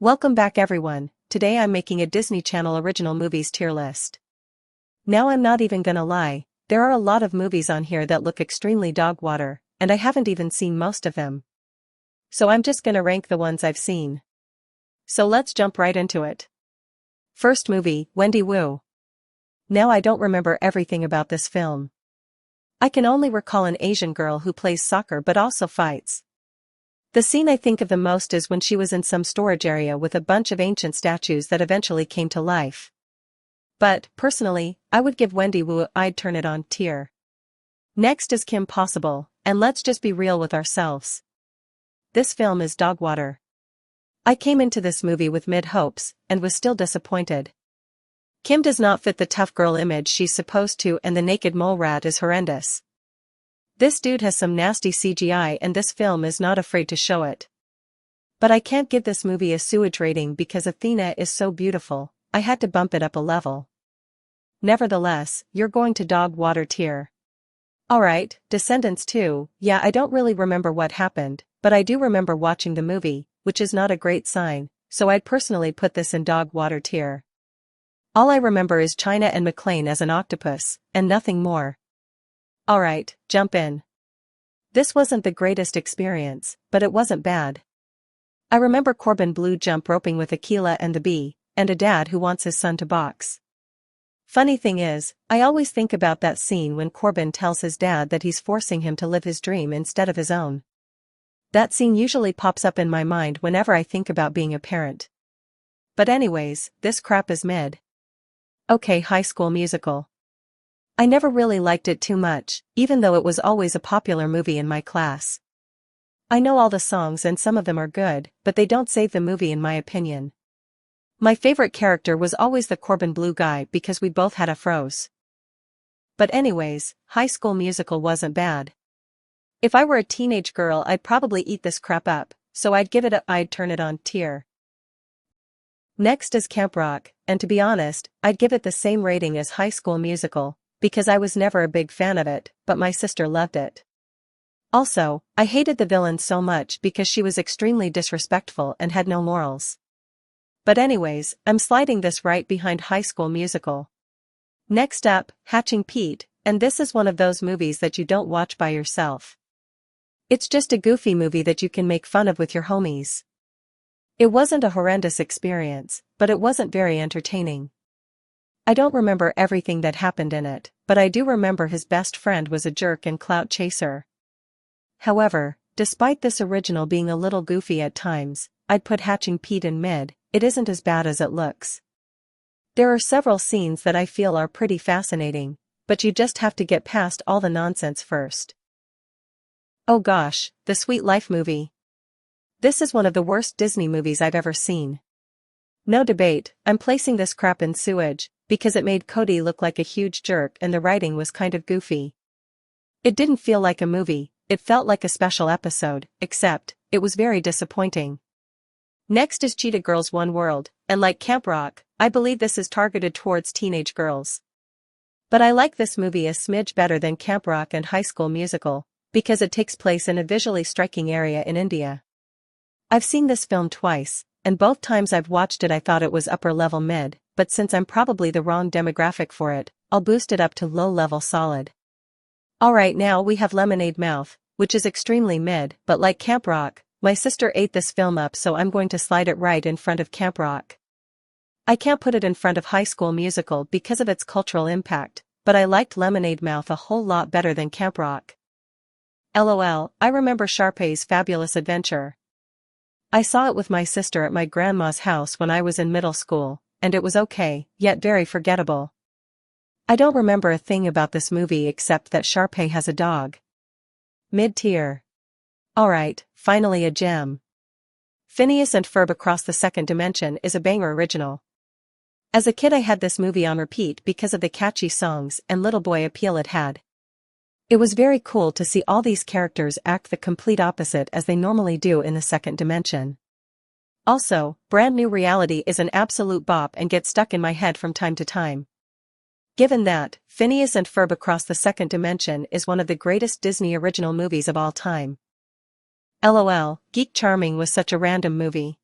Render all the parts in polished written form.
Welcome back everyone. Today I'm making a Disney Channel original movies tier list. Now I'm not even gonna lie, there are a lot of movies on here that look extremely dog water, and I haven't even seen most of them. So I'm just gonna rank the ones I've seen. So let's jump right into it. First movie, Wendy Wu. Now I don't remember everything about this film. I can only recall an Asian girl who plays soccer but also fights. The scene I think of the most is when she was in some storage area with a bunch of ancient statues that eventually came to life. But, personally, I would give Wendy Wu I'd turn it on tier. Next is Kim Possible, and let's just be real with ourselves. This film is dog water. I came into this movie with mid-hopes, and was still disappointed. Kim does not fit the tough girl image she's supposed to, and the naked mole rat is horrendous. This dude has some nasty CGI and this film is not afraid to show it. But I can't give this movie a sewage rating because Athena is so beautiful, I had to bump it up a level. Nevertheless, you're going to dog water tier. Alright, Descendants 2, yeah, I don't really remember what happened, but I do remember watching the movie, which is not a great sign, so I'd personally put this in dog water tier. All I remember is China and McClane as an octopus, and nothing more. Alright, jump in. This wasn't the greatest experience, but it wasn't bad. I remember Corbin Blue jump roping with Aquila and the bee, and a dad who wants his son to box. Funny thing is, I always think about that scene when Corbin tells his dad that he's forcing him to live his dream instead of his own. That scene usually pops up in my mind whenever I think about being a parent. But anyways, this crap is mid. Okay, High School Musical. I never really liked it too much, even though it was always a popular movie in my class. I know all the songs and some of them are good, but they don't save the movie in my opinion. My favorite character was always the Corbin Blue guy because we both had afros. But anyways, High School Musical wasn't bad. If I were a teenage girl I'd probably eat this crap up, so I'd give it a I'd turn it on tier. Next is Camp Rock, and to be honest, I'd give it the same rating as High School Musical, because I was never a big fan of it, but my sister loved it. Also, I hated the villain so much because she was extremely disrespectful and had no morals. But anyways, I'm sliding this right behind High School Musical. Next up, Hatching Pete, and this is one of those movies that you don't watch by yourself. It's just a goofy movie that you can make fun of with your homies. It wasn't a horrendous experience, but it wasn't very entertaining. I don't remember everything that happened in it, but I do remember his best friend was a jerk and clout chaser. However, despite this original being a little goofy at times, I'd put Hatching Pete in mid. It isn't as bad as it looks. There are several scenes that I feel are pretty fascinating, but you just have to get past all the nonsense first. Oh gosh, The Sweet Life movie. This is one of the worst Disney movies I've ever seen. No debate, I'm placing this crap in sewage, because it made Cody look like a huge jerk and the writing was kind of goofy. It didn't feel like a movie, it felt like a special episode, except, it was very disappointing. Next is Cheetah Girls One World, and like Camp Rock, I believe this is targeted towards teenage girls. But I like this movie a smidge better than Camp Rock and High School Musical, because it takes place in a visually striking area in India. I've seen this film twice, and both times I've watched it I thought it was upper-level mid, but since I'm probably the wrong demographic for it, I'll boost it up to low-level solid. Alright, now we have Lemonade Mouth, which is extremely mid, but like Camp Rock, my sister ate this film up, so I'm going to slide it right in front of Camp Rock. I can't put it in front of High School Musical because of its cultural impact, but I liked Lemonade Mouth a whole lot better than Camp Rock. LOL, I remember Sharpay's Fabulous Adventure. I saw it with my sister at my grandma's house when I was in middle school, and it was okay, yet very forgettable. I don't remember a thing about this movie except that Sharpay has a dog. Mid-tier. Alright, finally a gem. Phineas and Ferb Across the Second Dimension is a banger original. As a kid I had this movie on repeat because of the catchy songs and little boy appeal it had. It was very cool to see all these characters act the complete opposite as they normally do in the second dimension. Also, Brand New Reality is an absolute bop and gets stuck in my head from time to time. Given that, Phineas and Ferb Across the Second Dimension is one of the greatest Disney original movies of all time. LOL, Geek Charming was such a random movie.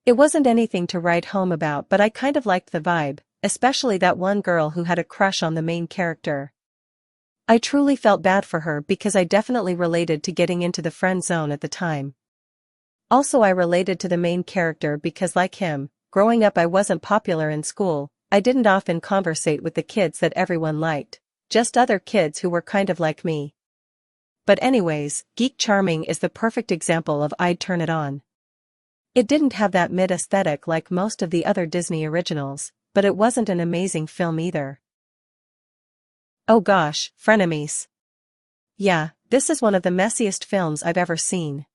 It wasn't anything to write home about, but I kind of liked the vibe, especially that one girl who had a crush on the main character. I truly felt bad for her because I definitely related to getting into the friend zone at the time. Also, I related to the main character because, like him, growing up I wasn't popular in school. I didn't often conversate with the kids that everyone liked, just other kids who were kind of like me. But anyways, Geek Charming is the perfect example of I'd turn it on. It didn't have that mid aesthetic like most of the other Disney originals, but it wasn't an amazing film either. Oh gosh, Frenemies. Yeah, this is one of the messiest films I've ever seen.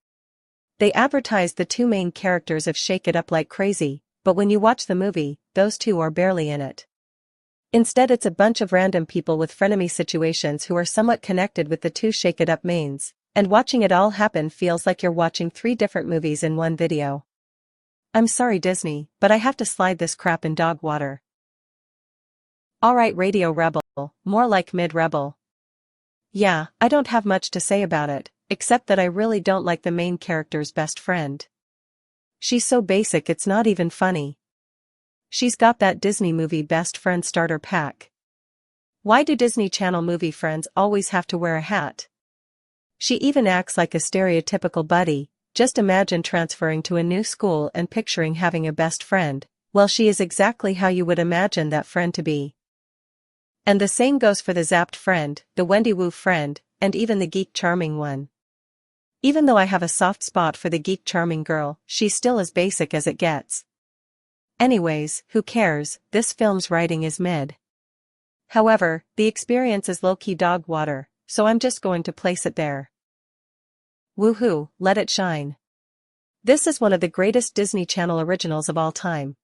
They advertised the two main characters of Shake It Up like crazy, but when you watch the movie, those two are barely in it. Instead, it's a bunch of random people with frenemy situations who are somewhat connected with the two Shake It Up mains, and watching it all happen feels like you're watching 3 different movies in one video. I'm sorry Disney, but I have to slide this crap in dog water. Alright Radio Rebel, more like mid-rebel. Yeah, I don't have much to say about it, except that I really don't like the main character's best friend. She's so basic it's not even funny. She's got that Disney movie best friend starter pack. Why do Disney Channel movie friends always have to wear a hat? She even acts like a stereotypical buddy. Just imagine transferring to a new school and picturing having a best friend. Well, she is exactly how you would imagine that friend to be. And the same goes for the Zapped friend, the Wendy Wu friend, and even the Geek Charming one. Even though I have a soft spot for the Geek Charming girl, she's still as basic as it gets. Anyways, who cares, this film's writing is mid. However, the experience is low-key dog water, so I'm just going to place it there. Woohoo, let it shine. This is one of the greatest Disney Channel originals of all time.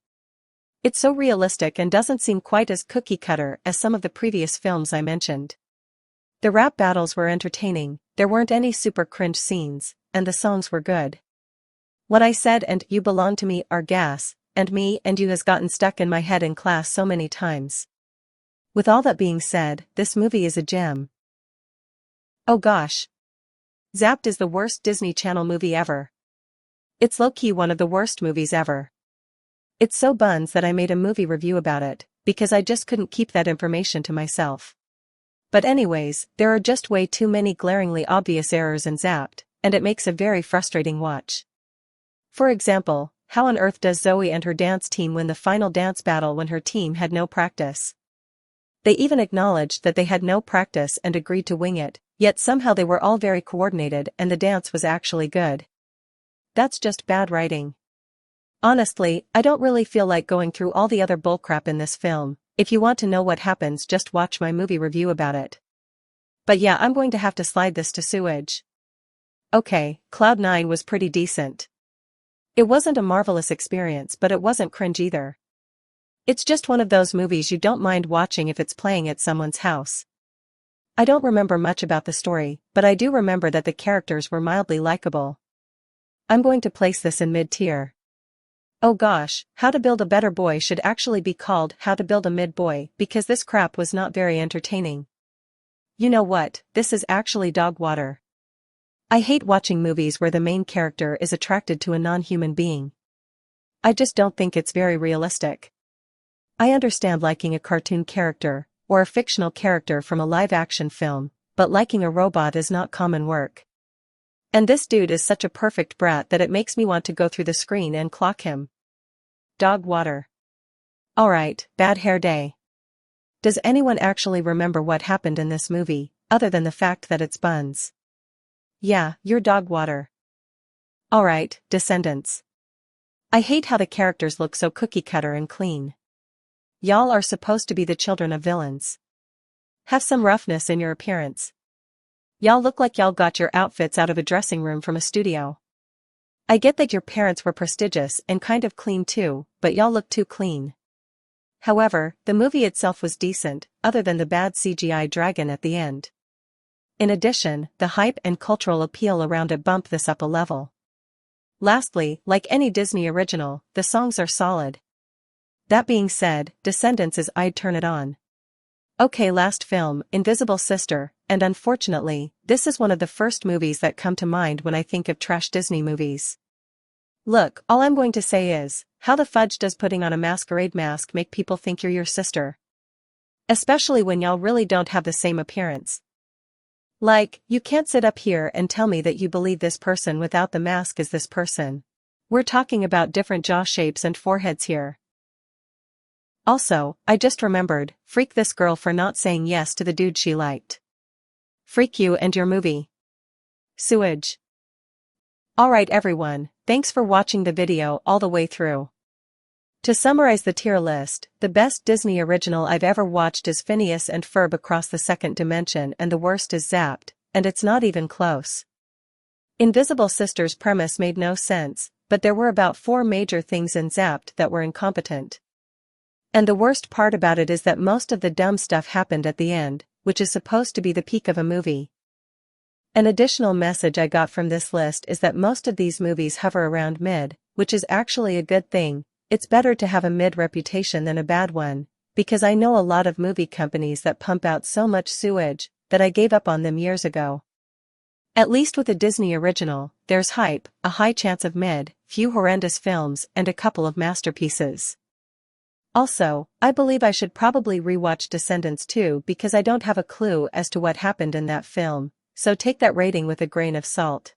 It's so realistic and doesn't seem quite as cookie-cutter as some of the previous films I mentioned. The rap battles were entertaining, there weren't any super cringe scenes, and the songs were good. What I said and "you belong to me" are gas, and "me" and "you" has gotten stuck in my head in class so many times. With all that being said, this movie is a gem. Oh gosh. Zapped is the worst Disney Channel movie ever. It's low-key one of the worst movies ever. It's so buns that I made a movie review about it, because I just couldn't keep that information to myself. But anyways, there are just way too many glaringly obvious errors in Zapped, and it makes a very frustrating watch. For example, how on earth does Zoe and her dance team win the final dance battle when her team had no practice? They even acknowledged that they had no practice and agreed to wing it, yet somehow they were all very coordinated and the dance was actually good. That's just bad writing. Honestly, I don't really feel like going through all the other bullcrap in this film. If you want to know what happens, just watch my movie review about it. But yeah, I'm going to have to slide this to sewage. Okay, Cloud 9 was pretty decent. It wasn't a marvelous experience, but it wasn't cringe either. It's just one of those movies you don't mind watching if it's playing at someone's house. I don't remember much about the story, but I do remember that the characters were mildly likable. I'm going to place this in mid-tier. Oh gosh, How to Build a Better Boy should actually be called How to Build a Mid-Boy because this crap was not very entertaining. You know what, this is actually dog water. I hate watching movies where the main character is attracted to a non-human being. I just don't think it's very realistic. I understand liking a cartoon character, or a fictional character from a live-action film, but liking a robot is not common work. And this dude is such a perfect brat that it makes me want to go through the screen and clock him. Dog water. Alright, Bad Hair Day. Does anyone actually remember what happened in this movie, other than the fact that it's buns? Yeah, you're dog water. Alright, Descendants. I hate how the characters look so cookie-cutter and clean. Y'all are supposed to be the children of villains. Have some roughness in your appearance. Y'all look like y'all got your outfits out of a dressing room from a studio. I get that your parents were prestigious and kind of clean too, but y'all look too clean. However, the movie itself was decent, other than the bad CGI dragon at the end. In addition, the hype and cultural appeal around it bump this up a level. Lastly, like any Disney original, the songs are solid. That being said, Descendants is I'd turn it on. Okay, last film, Invisible Sister, and unfortunately, this is one of the first movies that come to mind when I think of trash Disney movies. Look, all I'm going to say is, how the fudge does putting on a masquerade mask make people think you're your sister? Especially when y'all really don't have the same appearance. Like, you can't sit up here and tell me that you believe this person without the mask is this person. We're talking about different jaw shapes and foreheads here. Also, I just remembered, freak this girl for not saying yes to the dude she liked. Freak you and your movie. Sewage. Alright everyone, thanks for watching the video all the way through. To summarize the tier list, the best Disney original I've ever watched is Phineas and Ferb Across the Second Dimension, and the worst is Zapped, and it's not even close. Invisible Sisters' premise made no sense, but there were about 4 major things in Zapped that were incompetent. And the worst part about it is that most of the dumb stuff happened at the end, which is supposed to be the peak of a movie. An additional message I got from this list is that most of these movies hover around mid, which is actually a good thing. It's better to have a mid reputation than a bad one, because I know a lot of movie companies that pump out so much sewage that I gave up on them years ago. At least with a Disney original, there's hype, a high chance of mid, few horrendous films, and a couple of masterpieces. Also, I believe I should probably rewatch Descendants too because I don't have a clue as to what happened in that film, so take that rating with a grain of salt.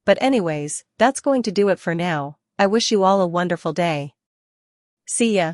But anyways, that's going to do it for now. I wish you all a wonderful day. See ya.